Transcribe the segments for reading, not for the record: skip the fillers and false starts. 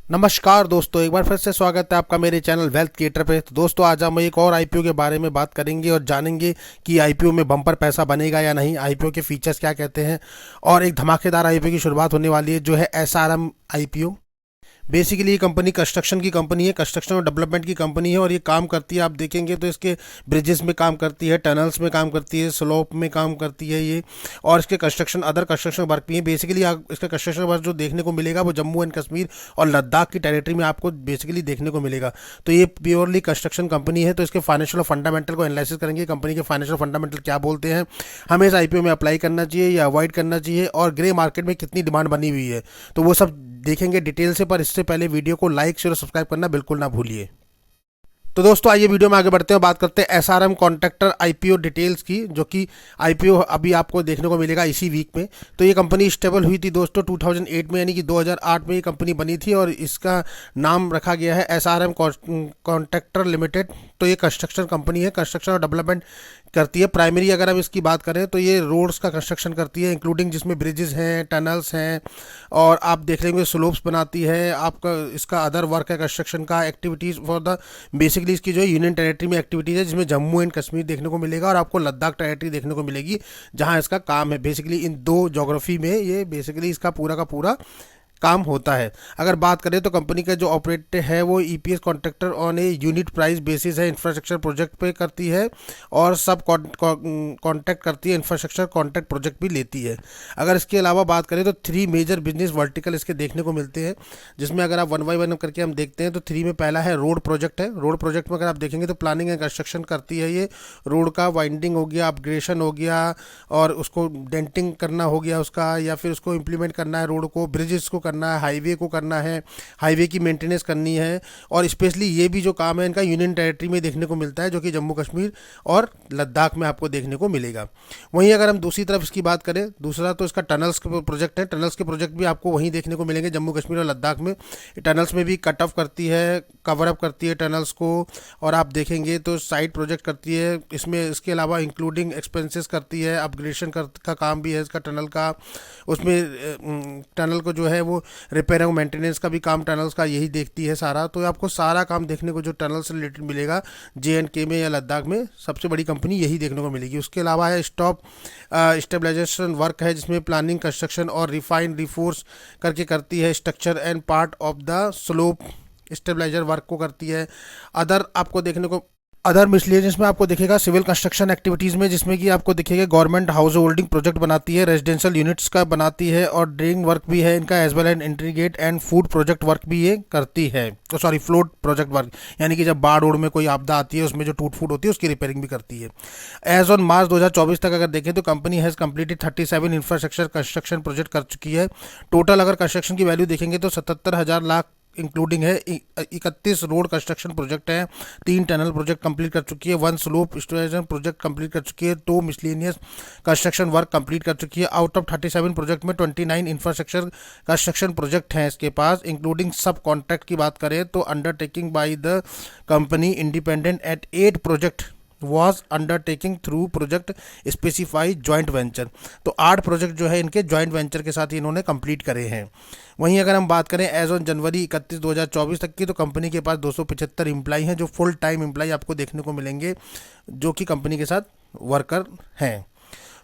नमस्कार दोस्तों, एक बार फिर से स्वागत है आपका मेरे चैनल वेल्थ क्रिएटर पे। तो दोस्तों, आज हम एक और आईपीओ के बारे में बात करेंगे और जानेंगे कि आईपीओ में बम्पर पैसा बनेगा या नहीं, आईपीओ के फीचर्स क्या कहते हैं। और एक धमाकेदार आईपीओ की शुरुआत होने वाली है जो है एसआरएम आईपीओ। बेसिकली ये कंपनी कंस्ट्रक्शन की कंपनी है, कंस्ट्रक्शन और डेवलपमेंट की कंपनी है और ये काम करती है, आप देखेंगे तो इसके ब्रिजेस में काम करती है, टनल्स में काम करती है, स्लोप में काम करती है ये। और इसके कंस्ट्रक्शन अदर कंस्ट्रक्शन वर्क भी है। बेसिकली आप इसका कंस्ट्रक्शन वर्क जो देखने को मिलेगा वो जम्मू एंड कश्मीर और लद्दाख की टेरिटरी में आपको बेसिकली देखने को मिलेगा। तो ये प्योरली कंस्ट्रक्शन कंपनी है। तो इसके फाइनेंशियल और फंडामेंटल को एनालिसिस करेंगे, कंपनी के फाइनेंशियल फंडामेंटल क्या बोलते हैं, हमें इस आईपीओ में अप्लाई करना चाहिए या अवॉइड करना चाहिए, और ग्रे मार्केट में कितनी डिमांड बनी हुई है, तो वो सब देखेंगे डिटेल से। पर इससे पहले वीडियो को लाइक शेयर और सब्सक्राइब करना बिल्कुल ना भूलिए। तो दोस्तों, आइए वीडियो में आगे बढ़ते हैं, बात करते हैं एसआरएम कॉन्ट्रैक्टर आईपीओ डिटेल्स की, जो कि आईपीओ अभी आपको देखने को मिलेगा इसी वीक में। तो ये कंपनी स्टेबल हुई थी दोस्तों 2008 में, यानी कि 2008 में ये कंपनी बनी थी और इसका नाम रखा गया है एसआरएम कॉन्ट्रैक्टर लिमिटेड। तो ये कंस्ट्रक्शन कंपनी है, कंस्ट्रक्शन और डेवलपमेंट करती है। प्राइमरी अगर हम इसकी बात करें तो ये रोड्स का कंस्ट्रक्शन करती है, इंक्लूडिंग जिसमें ब्रिजेस हैं, टनल्स हैं, और आप देख लेंगे स्लोप्स बनाती है। आपका इसका अदर वर्क है कंस्ट्रक्शन का, एक्टिविटीज़ फॉर द बेसिकली इसकी जो है यूनियन टेरेटरी में एक्टिविटीज़ है, जिसमें जम्मू एंड कश्मीर देखने को मिलेगा और आपको लद्दाख टेरेटरी देखने को मिलेगी, जहाँ इसका काम है। बेसिकली इन दो जोग्राफी में ये बेसिकली इसका पूरा का पूरा काम होता है। अगर बात करें तो कंपनी का जो ऑपरेट है वो EPS contractor on a unit price basis है, इंफ्रास्ट्रक्चर प्रोजेक्ट पे करती है और सब कॉन्ट्रैक्ट करती है, इंफ्रास्ट्रक्चर कॉन्ट्रैक्ट प्रोजेक्ट भी लेती है। अगर इसके अलावा बात करें तो 3 मेजर बिजनेस वर्टिकल इसके देखने को मिलते हैं, जिसमें अगर आप वन बाई वन करके हम देखते हैं तो 3 में पहला है रोड प्रोजेक्ट है। रोड प्रोजेक्ट में अगर आप देखेंगे तो प्लानिंग एंड कंस्ट्रक्शन करती है ये। रोड का वाइंडिंग हो गया, अपग्रेडेशन हो गया, और उसको डेंटिंग करना हो गया उसका, या फिर उसको इम्प्लीमेंट करना है, रोड को, ब्रिजेस को करना है, हाईवे को करना है, हाईवे की मेंटेनेंस करनी है। और स्पेशली ये भी जो काम है इनका यूनियन टेरिटरी में देखने को मिलता है, जो कि जम्मू कश्मीर और लद्दाख में आपको देखने को मिलेगा। वहीं अगर हम दूसरी तरफ इसकी बात करें, दूसरा तो इसका टनल्स के प्रोजेक्ट है। टनल्स के प्रोजेक्ट भी आपको वहीं देखने को मिलेंगे जम्मू कश्मीर और लद्दाख में। टनल्स में भी कट ऑफ करती है, कवर अप करती है टनल्स को, और आप देखेंगे तो साइड प्रोजेक्ट करती है इसमें। इसके अलावा इंक्लूडिंग एक्सपेंसेस करती है, अपग्रेडेशन का काम भी है इसका टनल का। उसमें टनल को जो है वो रिपेयर और मेंटेनेंस का भी काम टनल्स का यही देखती है सारा। तो आपको सारा काम देखने को जो टनल से रिलेटेड मिलेगा JNK में या लद्दाख में, सबसे बड़ी कंपनी यही देखने को मिलेगी। उसके अलावा है स्टॉप स्टेबलाइजेशन वर्क है, जिसमें प्लानिंग, कंस्ट्रक्शन और रिफाइन रिफोर्स करके करती है। Structure and part of the slope stabiliser work को करती है। अदर आपको देखने को अदर मिसलेनियस में आपको दिखेगा सिविल कंस्ट्रक्शन एक्टिविटीज़ में, जिसमें कि आपको दिखेगा गवर्नमेंट हाउस होल्डिंग प्रोजेक्ट बनाती है, रेजिडेंशियल यूनिट्स का बनाती है, और ड्रेनिंग वर्क भी है इनका, as well and integrate and food project work भी ये करती है। तो सॉरी, फ्लोट प्रोजेक्ट वर्क, यानी कि जब बाढ़ ओढ़ में कोई आपदा आती है उसमें जो टूट फूट होती है उसकी रिपेयरिंग भी करती है। एज ऑन मार्च 2024 तक अगर देखें तो company has completed 37 infrastructure construction project कर चुकी है। टोटल अगर कंस्ट्रक्शन की वैल्यू देखेंगे तो 77,000 लाख इंक्लूडिंग है। 31 रोड कंस्ट्रक्शन प्रोजेक्ट हैं, 3 टनल प्रोजेक्ट कंप्लीट कर चुकी है, 1 स्लोप स्टेशन प्रोजेक्ट कंप्लीट कर चुकी है, 2 मिसलेनियस कंस्ट्रक्शन वर्क कंप्लीट कर चुकी है। आउट ऑफ 37 प्रोजेक्ट में 29 इंफ्रास्ट्रक्चर कंस्ट्रक्शन प्रोजेक्ट हैं इसके पास, इंक्लूडिंग सब कॉन्ट्रैक्ट की बात करें तो undertaking by the company independent at 8 project was undertaking through project specified joint venture. तो 8 प्रोजेक्ट जो है इनके जॉइंट वेंचर के साथ इन्होंने कंप्लीट करे हैं। वहीं अगर हम बात करें एज ऑन जनवरी 31 2024 तक की, तो कंपनी के पास 275 एम्प्लॉई हैं, जो फुल टाइम एम्प्लॉई आपको देखने को मिलेंगे, जो कि कंपनी के साथ वर्कर हैं।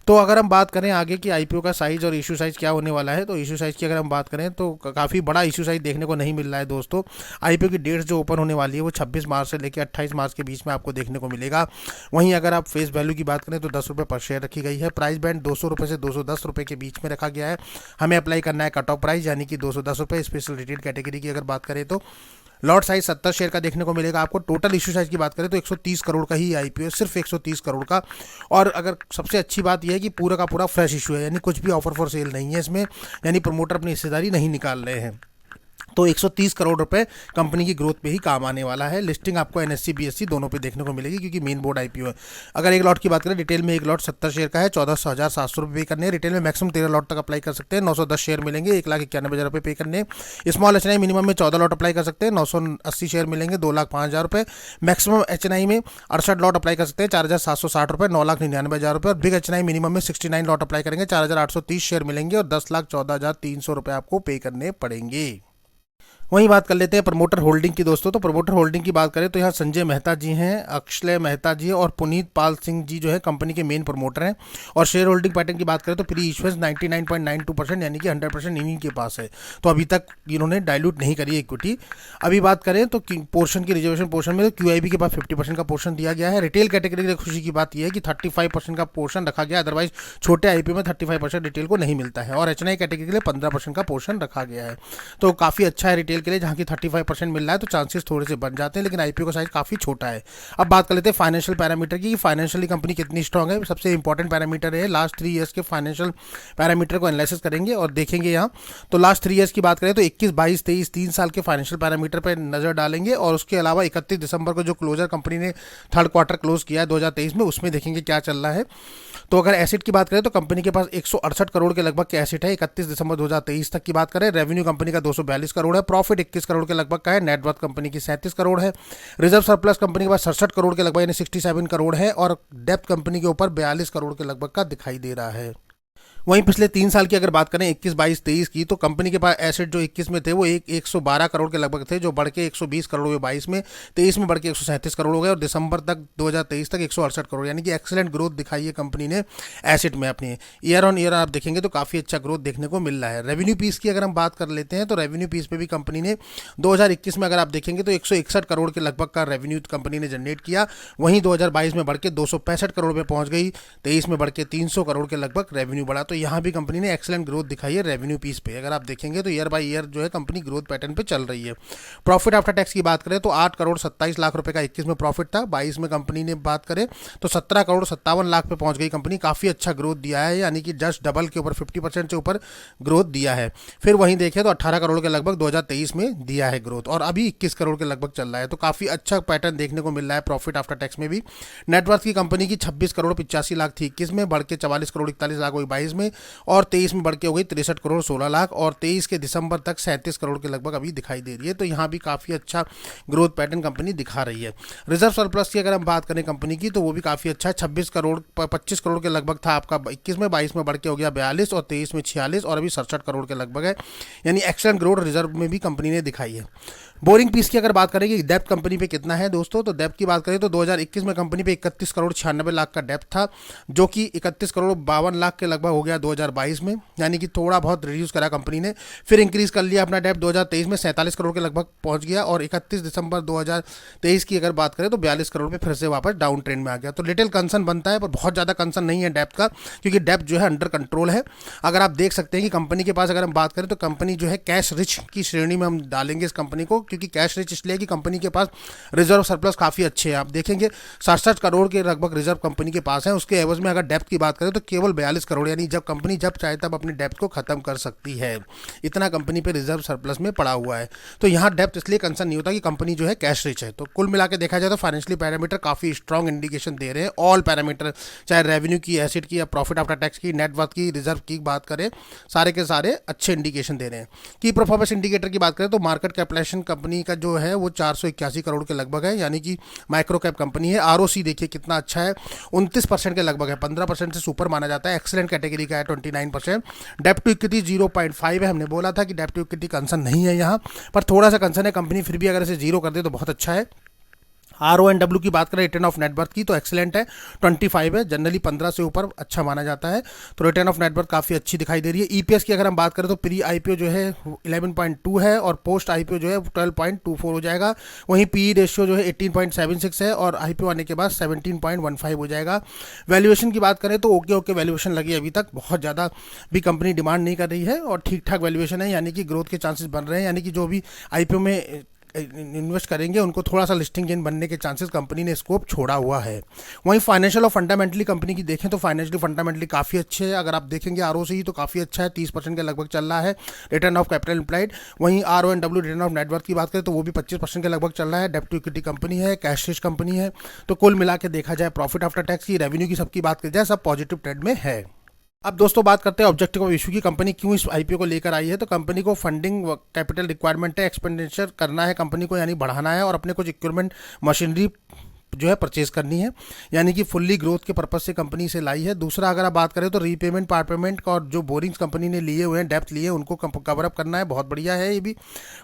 तो अगर हम बात करें आगे की आईपीओ का साइज़ और इशू साइज़ क्या होने वाला है, तो इशू साइज़ की अगर हम बात करें तो काफ़ी बड़ा इशू साइज़ देखने को नहीं मिल रहा है दोस्तों। आईपीओ की डेट्स जो ओपन होने वाली है वो 26 मार्च से लेकर 28 मार्च के बीच में आपको देखने को मिलेगा। वहीं अगर आप फेस वैल्यू की बात करें तो 10 रुपये पर शेयर रखी गई है। प्राइस बैंड 200 रुपये से 210 रुपये के बीच में रखा गया है। हमें अप्लाई करना है कट ऑफ प्राइस, यानी कि 210 रुपये। स्पेशल रिटेल कैटेगरी की अगर बात करें तो लॉट साइज 70 शेयर का देखने को मिलेगा आपको। टोटल इशू साइज की बात करें तो 130 करोड़ का ही आईपीओ है, सिर्फ 130 करोड़ का। और अगर सबसे अच्छी बात यह है कि पूरा का पूरा फ्रेश इशू है, यानी कुछ भी ऑफर फॉर सेल नहीं है इसमें, यानी प्रमोटर अपनी हिस्सेदारी नहीं निकाल रहे हैं। तो 130 करोड़ रुपए कंपनी की ग्रोथ पे ही काम आने वाला है। लिस्टिंग आपको NSE BSE दोनों पे देखने को मिलेगी, क्योंकि मेन बोर्ड आईपीओ है। अगर एक लॉट की बात करें, रिटेल में एक लॉट 70 शेयर का है, 14,700 रुपये पे करने हैं। रिटेल में मैक्सिमम 13 लॉट तक अप्लाई कर सकते हैं, 910 शेयर मिलेंगे, 1,91,000 रुपये पे करने हैं। स्मॉल HNI मिनिमम में 14 लॉट अप्लाई कर सकते हैं, 980 शेयर मिलेंगे, 2,05,000 रुपये। मैक्सिमम HNI में 68 लॉट अप्लाई कर सकते हैं, 4,760 रुपये, 9,99,000 रुपये। और बिग HNI मिनिमम में 69 लॉट अप्लाई करेंगे, 4,830 शेयर मिलेंगे और 10,14,300 रुपये आपको पे करने पड़ेंगे। वहीं बात कर लेते हैं प्रमोटर होल्डिंग की दोस्तों। तो प्रमोटर होल्डिंग की बात करें तो यहाँ संजय मेहता जी हैं, अक्षय मेहता जी और पुनीत पाल सिंह जी जो है कंपनी के मेन प्रमोटर हैं। और शेयर होल्डिंग पैटर्न की बात करें तो प्री इश्यूएंस 99.92% यानी कि 100% इन्हीं के पास है। तो अभी तक इन्होंने डाइल्यूट नहीं करी इक्विटी। अभी बात करें तो पोर्शन की रिजर्वेशन पोर्शन में QIB के पास 50% का पोर्शन दिया गया है। रिटेल कैटेगरी की खुशी की बात यह है कि 35% का पोर्शन रखा गया, अदरवाइज छोटे IPO में 35% रिटेल को नहीं मिलता है। और HNI कैटेगरी के लिए 15% का पोर्शन रखा गया है। तो काफ़ी अच्छा है रिटेल के लिए, जहाँ की 35% मिल रहा है तो चांसेस थोड़े से बन जाते हैं, लेकिन IPO का साइज काफ़ी छोटा है। अब बात कर लेते हैं फाइनेंशियल पैरामीटर की, फाइनेंशियली कंपनी कितनी स्ट्रांग है। सबसे इंपॉर्टेंट पैरामीटर है लास्ट 3 ईयर्स के फाइनेंशियल पैरामीटर को एनालिसिस करेंगे और देखेंगे यहाँ। तो लास्ट 3 ईयर्स की बात करें तो 21, 22, 23 3 साल के फाइनेंशियल पैरामीटर पर नजर डालेंगे और उसके अलावा 31 दिसंबर को जो क्लोजर कंपनी ने थर्ड क्वार्टर क्लोज किया है 2023 में, उसमें देखेंगे क्या चल रहा है। तो अगर एसेट की बात करें तो कंपनी के पास 168 करोड़ के लगभग के एसेट है 31 दिसंबर 2023 तक की बात करें। रेवेन्यू कंपनी का 242 करोड़ है, प्रॉफिट 21 करोड़ के लगभग का है, नेटवर्थ कंपनी की 37 करोड़ है, रिजर्व सरप्लस कंपनी के पास 67 करोड़ के लगभग यानी 67 करोड़ है, और डेप्थ कंपनी के ऊपर 42 करोड़ के लगभग का दिखाई दे रहा है। वहीं पिछले 3 साल की अगर बात करें 21, 22, 23 की, तो कंपनी के पास एसेट जो 21 में थे वो 112 करोड़ के लगभग थे, जो बढ़ के 120 करोड़ हुए 22 में, 23 में बढ़ के 137 करोड़ हो गए और दिसंबर तक 2023 तक 168 करोड़, यानी कि एक्सेलेंट ग्रोथ दिखाई है कंपनी ने एसेट में अपनी। ईयर ऑन ईयर आप देखेंगे तो काफ़ी अच्छा ग्रोथ देखने को मिल रहा है। रेवेन्यू पीस की अगर हम बात कर लेते हैं तो रेवेन्यू पीस पे भी कंपनी ने 2021 में अगर आप देखेंगे तो 161 करोड़ के लगभग का रेवेन्यू कंपनी ने जनरेट किया। वहीं 2022 में बढ़ के 265 करोड़ पे पहुंच गई, 23 में बढ़ के 300 करोड़ के लगभग रेवेन्यू बढ़ा। तो यहाँ भी कंपनी ने एक्सेलेंट ग्रोथ दिखाई है रेवेन्यू पीस पे। अगर आप देखेंगे तो ईयर बाय ईयर जो है कंपनी ग्रोथ पैटर्न पे चल रही है। प्रॉफिट आफ्टर टैक्स की बात करें तो 8 करोड़ 27 लाख रुपए का 21 में प्रॉफिट था, 22 में कंपनी ने बात करें तो 17 करोड़ 57 लाख पे पहुंच गई कंपनी। काफ़ी अच्छा ग्रोथ दिया है, यानी कि जस्ट डबल के ऊपर 50% से ऊपर ग्रोथ दिया है। फिर वहीं देखें तो 18 करोड़ के लगभग 2023 में दिया है ग्रोथ, और अभी 21 करोड़ के लगभग चल रहा है। तो काफ़ी अच्छा पैटर्न देखने को मिल रहा है प्रॉफिट आफ्टर टैक्स में भी। नेटवर्थ की कंपनी की 26 करोड़ 85 लाख थी 21 में, बढ़ के 44 करोड़ 41 लाख हुई 22 में, और 23 में बढ़ के हो गई 63 करोड़ 16 लाख, और 23 के दिसंबर तक 37 करोड़ के लगभग अभी दिखाई दे रही है। तो यहाँ भी काफ़ी अच्छा ग्रोथ पैटर्न कंपनी दिखा रही है। रिजर्व सरप्लस की अगर हम बात करें कंपनी की तो वो भी काफ़ी अच्छा है, 26 करोड़ 25 करोड़ के लगभग था आपका 21 में, 22 में बढ़ के हो गया 42, और 23 में 46, और अभी 67 करोड़ के लगभग है, यानी एक्सेलेंट ग्रोथ रिजर्व में भी कंपनी ने दिखाई है। बोरिंग पीस की अगर बात करें कि डेप्थ कंपनी पे कितना है दोस्तों, तो डेप्थ की बात करें तो 2021 में कंपनी पे 31 करोड़ 96 लाख का डेप्थ था, जो कि 31 करोड़ 52 लाख के लगभग हो गया 2022 में, यानी कि थोड़ा बहुत रिड्यूस करा कंपनी ने। फिर इंक्रीज कर लिया अपना डेप्थ 2023 में 47 करोड़ के लगभग पहुंच गया, और 31 दिसंबर 2023 की अगर बात करें तो 42 करोड़ पे फिर से वापस डाउन ट्रेंड में आ गया। तो लिटिल कंसर्न बनता है, पर बहुत ज़्यादा कंसर्न नहीं है डेप्थ का, क्योंकि डेप्थ जो है अंडर कंट्रोल है। अगर आप देख सकते हैं कि कंपनी के पास अगर हम बात करें तो कंपनी जो है कैश रिच की श्रेणी में हम डालेंगे इस कंपनी को, क्योंकि कैश रिच इसलिए कि कंपनी के पास रिजर्व सरप्लस काफ़ी अच्छे हैं। आप देखेंगे 67 करोड़ के लगभग रिजर्व कंपनी के पास है। उसके एवज में अगर डेप्थ की बात करें तो केवल 42 करोड़, यानी जब कंपनी जब चाहे तब अपनी डेप्थ को खत्म कर सकती है, इतना कंपनी पे रिजर्व सरप्लस में पड़ा हुआ है। तो यहाँ डेप्थ इसलिए कंसर्न नहीं होता कि कंपनी जो है कैश रिच है। तो कुल मिला के देखा जाए तो फाइनेंशियली पैरामीटर काफ़ी स्ट्रॉन्ग इंडिकेशन दे रहे हैं। ऑल पैरामीटर, चाहे रेवेन्यू की, एसेट की, या प्रॉफिट आफ्टर टैक्स की, नेटवर्थ की, रिजर्व की बात करें, सारे के सारे अच्छे इंडिकेशन दे रहे हैं। की परफॉर्मेंस इंडिकेटर की बात करें तो मार्केट कैपिटलाइजेशन कंपनी का जो है वो 481 करोड़ के लगभग है, यानी कि माइक्रो कैप कंपनी है। आरओसी देखिए कितना अच्छा है, 29% के लगभग है, 15% से सुपर माना जाता है। एक्सेलेंट कैटेगरी का है 29%। डेप्ट टू इक्विटी 0.5 है। हमने बोला था कि डेप्ट टू इक्विटी कंसर्न नहीं है यहाँ, पर थोड़ा सा कंसर्न है कंपनी, फिर भी अगर इसे जीरो कर दे तो बहुत अच्छा है। RONW की बात करें रिटर्न ऑफ नेटवर्थ की तो एक्सेलेंट है, 25 है। जनरली 15 से ऊपर अच्छा माना जाता है, तो रिटर्न ऑफ नेटवर्थ काफ़ी अच्छी दिखाई दे रही है। EPS की अगर हम बात करें तो प्री IPO जो है 11.2 है, और पोस्ट IPO जो है 12.24 हो जाएगा। वहीं PE रेशियो जो है 18.76 है, और IPO आने के बाद 17.15 हो जाएगा। वैल्यूएशन की बात करें तो ओके वैल्यूएशन लगी अभी तक, बहुत ज़्यादा भी कंपनी डिमांड नहीं कर रही है, और ठीक ठाक वैल्यूएशन है, यानी कि ग्रोथ के चांसेस बन रहे हैं, यानी कि जो भी IPO में इन्वेस्ट करेंगे उनको थोड़ा सा लिस्टिंग गेन बनने के चांसेस कंपनी ने स्कोप छोड़ा हुआ है। वहीं फाइनेंशियल और फंडामेंटली कंपनी की देखें तो फाइनेंशियली फंडामेंटली काफ़ी अच्छे है। अगर आप देखेंगे ROCE तो काफ़ी अच्छा है, 30% के लगभग चल रहा है। रिटर्न ऑफ कैपिटल एम्प्लॉयड, वहीं RONW रिटर्न ऑफ नेटवर्थ की बात करें तो वो भी 25% के लगभग चल रहा है। डेप्ट टू इक्विटी कंपनी है, कैश रिच कंपनी है। तो कुल मिला के देखा जाए प्रॉफिट आफ्टर टैक्स की, रेवेन्यू की सबकी बात की जाए, सब पॉजिटिव ट्रेंड में है। अब दोस्तों बात करते हैं ऑब्जेक्टिव ऑफ इशू की, कंपनी क्यों इस IPO को लेकर आई है। तो कंपनी को फंडिंग कैपिटल रिक्वायरमेंट है, एक्सपेंडिचर करना है कंपनी को, यानी बढ़ाना है, और अपने कुछ इक्विपमेंट मशीनरी जो है परचेज करनी है, यानी कि फुल्ली ग्रोथ के पर्पज से कंपनी से लाई है। दूसरा अगर आप बात करें तो रीपेमेंट, पार्ट पेमेंट और जो बोरिंग्स कंपनी ने लिए हुए हैं, डेप्थ लिए हैं, उनको कवर अप करना है। बहुत बढ़िया है ये भी।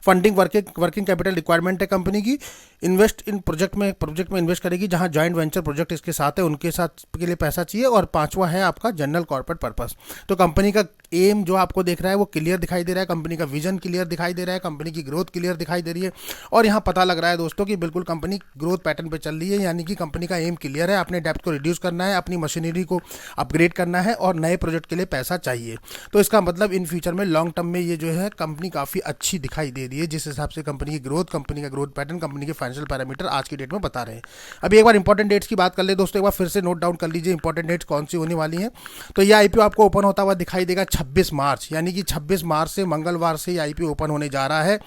फंडिंग, वर्किंग कैपिटल रिक्वायरमेंट है कंपनी की। इन्वेस्ट इन प्रोजेक्ट में इन्वेस्ट करेगी जहां जॉइंट वेंचर प्रोजेक्ट इसके साथ है, उनके साथ के लिए पैसा चाहिए। और पांचवा है आपका जनरल कॉर्पोरेट पर्पस। तो कंपनी का एम जो आपको देख रहा है वो क्लियर दिखाई दे रहा है, कंपनी का विजन क्लियर दिखाई दे रहा है, कंपनी की ग्रोथ क्लियर दिखाई दे रही है। और यहाँ पता लग रहा है दोस्तों कि बिल्कुल कंपनी ग्रोथ पैटर्न पे चल रही है, यानी कि कंपनी का एम क्लियर है। अपने डेप्थ को रिड्यूस करना है, अपनी मशीनरी को अपग्रेड करना है और नए प्रोजेक्ट के लिए पैसा चाहिए। तो इसका मतलब इन फ्यूचर में लॉन्ग टर्म में ये जो है कंपनी काफ़ी अच्छी दिखाई दे रही है, जिस हिसाब से कंपनी की ग्रोथ, कंपनी का ग्रोथ पैटर्न, कंपनी के फाइनेंशियल पैरामीटर आज की डेट में बता रहे हैं। अभी एक बार इंपॉर्टेंट डेट्स की बात कर ले दोस्तों, एक बार फिर से नोट डाउन कर लीजिए इंपॉर्टेंट डेट्स कौन सी होने वाली हैं। तो ये आईपीओ आपको ओपन होता हुआ दिखाई देगा 26 मार्च, यानी कि 26 मार्च से मंगलवार से ये आईपीओ ओपन होने जा रहा है।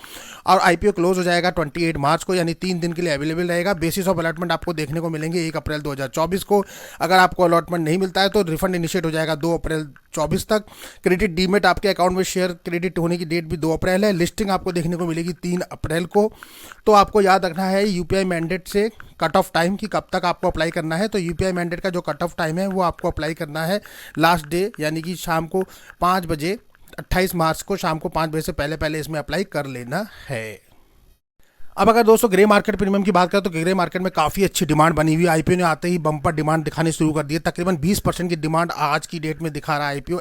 और आईपीओ क्लोज हो जाएगा 28 मार्च को, यानी 3 दिन के लिए अवेलेबल रहेगा। बेसिस ऑफ अलॉटमेंट आपको देखने को मिलेंगे 1 अप्रैल 2024 को। अगर आपको अलॉटमेंट नहीं मिलता है तो रिफंड इनिशिएट हो जाएगा 2 अप्रैल 24 तक। क्रेडिट डीमेट आपके अकाउंट में शेयर क्रेडिट होने की डेट भी 2 अप्रैल है। लिस्टिंग आपको देखने को मिलेगी 3 अप्रैल को। तो आपको याद रखना है यूपीआई मैंडेट से कट ऑफ टाइम कि कब तक आपको अप्लाई करना है। तो यूपीआई मैंडेट का जो कट ऑफ टाइम है वो आपको अप्लाई करना है लास्ट डे, यानी कि शाम को 5 बजे, 28 मार्च को शाम को 5 बजे से पहले पहले इसमें अप्लाई कर लेना है। अब अगर दोस्तों ग्रे मार्केट प्रीमियम की बात करें तो ग्रे मार्केट में काफ़ी अच्छी डिमांड बनी हुई है। आईपीओ ने आते ही बम्पर डिमांड दिखानी शुरू कर दी है। तकरीबन 20% की डिमांड आज की डेट में दिखा रहा है आईपीओ।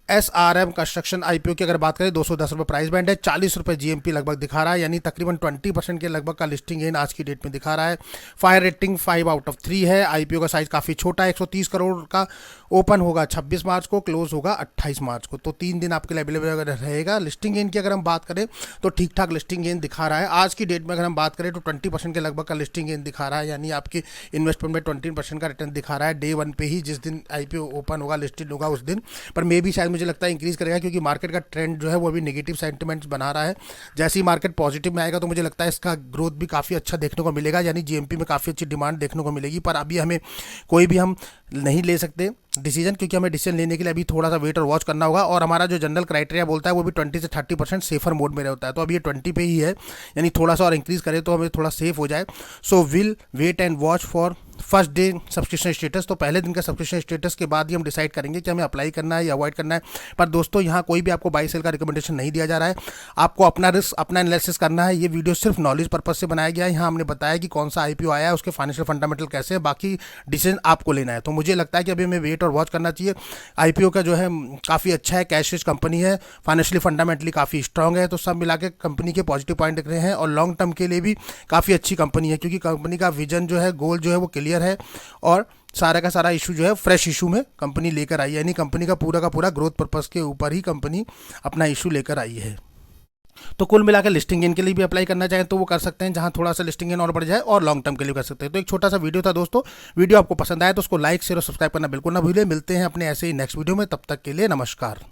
एसआरएम कंस्ट्रक्शन आईपीओ की अगर बात करें 210 रुपये प्राइस बैंड है, 40 रुपये जीएमपी लगभग दिखा रहा है, यानी तकरीबन 20% के लगभग का लिस्टिंग गेन आज की डेट में दिखा रहा है। फायर रेटिंग 5/3 है। आईपीओ का साइज काफ़ी छोटा है, 130 करोड़ का। ओपन होगा 26 मार्च को, क्लोज होगा 28 मार्च को। तो 3 दिन आपके लिए अवेलेबल रहेगा। लिस्टिंग गेन की अगर हम बात करें तो ठीक ठाक लिस्टिंग गेन दिखा रहा है। आज की डेट में अगर हम बात करें तो 20% के लगभग का लिस्टिंग गेन दिखा रहा है, यानी आपके इन्वेस्टमेंट में 20% का रिटर्न दिखा रहा है डे 1 पे ही, जिस दिन आईपीओ ओपन होगा, लिस्टेड होगा उस दिन। पर मे भी शायद मुझे लगता है इंक्रीज करेगा, क्योंकि मार्केट का ट्रेंड जो है वो अभी नेगेटिव सेंटिमेंट्स बना रहा है। जैसे ही मार्केट पॉजिटिव में आएगा तो मुझे लगता है इसका ग्रोथ भी काफ़ी अच्छा देखने को मिलेगा, यानी जीएमपी में काफ़ी अच्छी डिमांड देखने को मिलेगी। पर अभी हमें कोई भी हम नहीं ले सकते डिसीजन, क्योंकि हमें डिसीजन लेने के लिए अभी थोड़ा सा वेट और वॉच करना होगा। और हमारा जो जनरल क्राइटेरिया बोलता है वो भी 20 से 30% सेफर मोड में रहता है। तो अभी ये 20 पे ही है, यानी थोड़ा सा और इंक्रीज करे तो हमें थोड़ा सेफ हो जाए। So will wait and watch for first day subscription status. तो पहले दिन का सब्सक्रिप्शन स्टेटस के बाद ही हम डिसाइड करेंगे कि हमें अप्लाई करना है या अवॉइड करना है। पर दोस्तों यहाँ कोई भी आपको बाई सेल का रिकमेंडेशन नहीं दिया जा रहा है। आपको अपना रिस्क, अपना एनालिसिस करना है। ये वीडियो सिर्फ नॉलेज पर्पज से बनाया गया है। यहाँ हमने बताया कि कौन सा आईपीओ आया है, उसके फाइनेंशियल फंडामेंटल कैसे है, बाकी डिसीजन आपको लेना है। तो मुझे लगता है कि अभी हमें वेट और वॉच करना चाहिए। आईपीओ का जो है काफ़ी अच्छा है, कैश रिच कंपनी है, फाइनेंशियली फंडामेंटली काफ़ी स्ट्रांग है। तो सब मिला के कंपनी के पॉजिटिव पॉइंट दिख रहे हैं। और लॉन्ग टर्म के लिए भी काफ़ी अच्छी कंपनी है, क्योंकि कंपनी का विजन जो है, गोल जो है वो क्लियर है। और सारा का सारा इशू जो है फ्रेश इशू में कंपनी लेकर आई है, यानी कंपनी का पूरा ग्रोथ पर्पस के ऊपर ही कंपनी अपना इशू लेकर आई है। तो कुल मिलाकर लिस्टिंग गेन के लिए भी अप्लाई करना चाहें तो वो कर सकते हैं, जहां थोड़ा सा लिस्टिंग गेन और बढ़ जाए, और लॉन्ग टर्म के लिए कर सकते हैं। तो एक छोटा सा वीडियो था दोस्तों। वीडियो आपको पसंद आया तो उसको लाइक, शेयर और सब्सक्राइब करना बिल्कुल ना भूलें। मिलते हैं अपने ऐसे ही नेक्स्ट वीडियो में, तब तक के लिए नमस्कार।